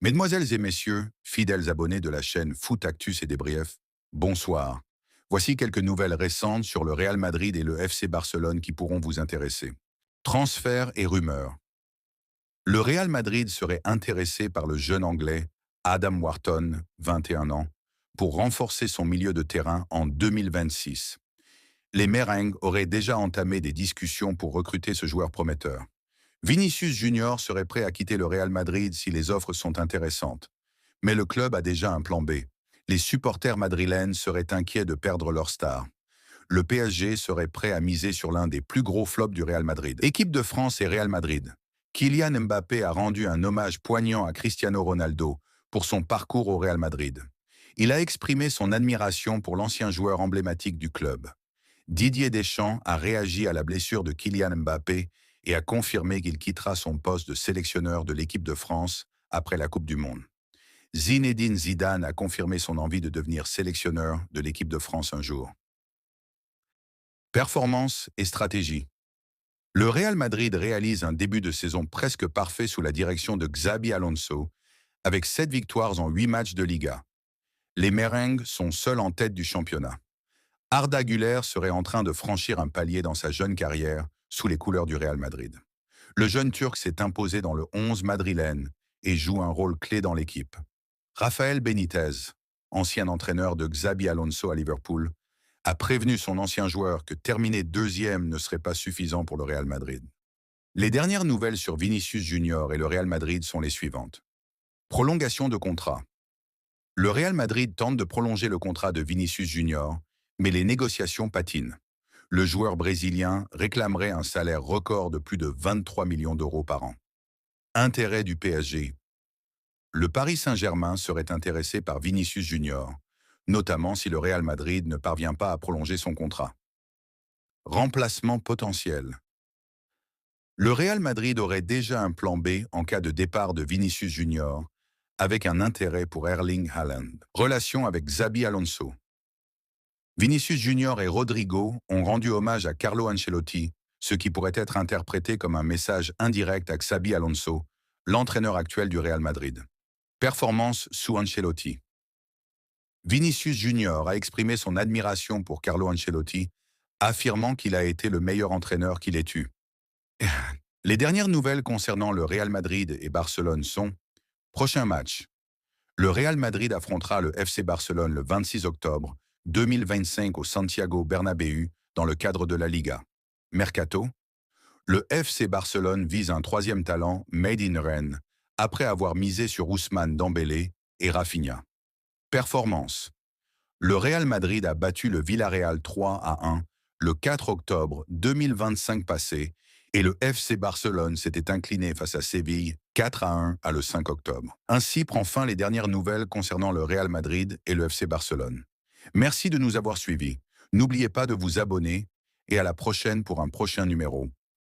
Mesdemoiselles et messieurs, fidèles abonnés de la chaîne Foot Actus et Débrief, bonsoir. Voici quelques nouvelles récentes sur le Real Madrid et le FC Barcelone qui pourront vous intéresser. Transferts et rumeurs. Le Real Madrid serait intéressé par le jeune Anglais Adam Wharton, 21 ans, pour renforcer son milieu de terrain en 2026. Les Merengues auraient déjà entamé des discussions pour recruter ce joueur prometteur. Vinicius Junior serait prêt à quitter le Real Madrid si les offres sont intéressantes. Mais le club a déjà un plan B. Les supporters madrilènes seraient inquiets de perdre leur star. Le PSG serait prêt à miser sur l'un des plus gros flops du Real Madrid. Équipe de France et Real Madrid. Kylian Mbappé a rendu un hommage poignant à Cristiano Ronaldo pour son parcours au Real Madrid. Il a exprimé son admiration pour l'ancien joueur emblématique du club. Didier Deschamps a réagi à la blessure de Kylian Mbappé et a confirmé qu'il quittera son poste de sélectionneur de l'équipe de France après la Coupe du Monde. Zinedine Zidane a confirmé son envie de devenir sélectionneur de l'équipe de France un jour. Performance et stratégie. Le Real Madrid réalise un début de saison presque parfait sous la direction de Xabi Alonso, avec 7 victoires en 8 matchs de Liga. Les Merengues sont seuls en tête du championnat. Arda Güler serait en train de franchir un palier dans sa jeune carrière sous les couleurs du Real Madrid. Le jeune Turc s'est imposé dans le 11 madrilène et joue un rôle clé dans l'équipe. Rafael Benitez, ancien entraîneur de Xabi Alonso à Liverpool, a prévenu son ancien joueur que terminer deuxième ne serait pas suffisant pour le Real Madrid. Les dernières nouvelles sur Vinicius Junior et le Real Madrid sont les suivantes. Prolongation de contrat. Le Real Madrid tente de prolonger le contrat de Vinicius Junior, mais les négociations patinent. Le joueur brésilien réclamerait un salaire record de plus de 23 millions d'euros par an. Intérêt du PSG. Le Paris Saint-Germain serait intéressé par Vinicius Junior, notamment si le Real Madrid ne parvient pas à prolonger son contrat. Remplacement potentiel. Le Real Madrid aurait déjà un plan B en cas de départ de Vinicius Junior, avec un intérêt pour Erling Haaland. Relation avec Xabi Alonso. Vinicius Junior et Rodrigo ont rendu hommage à Carlo Ancelotti, ce qui pourrait être interprété comme un message indirect à Xabi Alonso, l'entraîneur actuel du Real Madrid. Performance sous Ancelotti. Vinicius Junior a exprimé son admiration pour Carlo Ancelotti, affirmant qu'il a été le meilleur entraîneur qu'il ait eu. Les dernières nouvelles concernant le Real Madrid et Barcelone sont: prochain match. Le Real Madrid affrontera le FC Barcelone le 26 octobre 2025 au Santiago Bernabéu dans le cadre de la Liga. Mercato. Le FC Barcelone vise un troisième talent made in Rennes après avoir misé sur Ousmane Dembélé et Rafinha. Performance. Le Real Madrid a battu le Villarreal 3-1 le 4 octobre 2025 passé et le FC Barcelone s'était incliné face à Séville 4-1 le 5 octobre. Ainsi prend fin les dernières nouvelles concernant le Real Madrid et le FC Barcelone. Merci de nous avoir suivis. N'oubliez pas de vous abonner et à la prochaine pour un prochain numéro.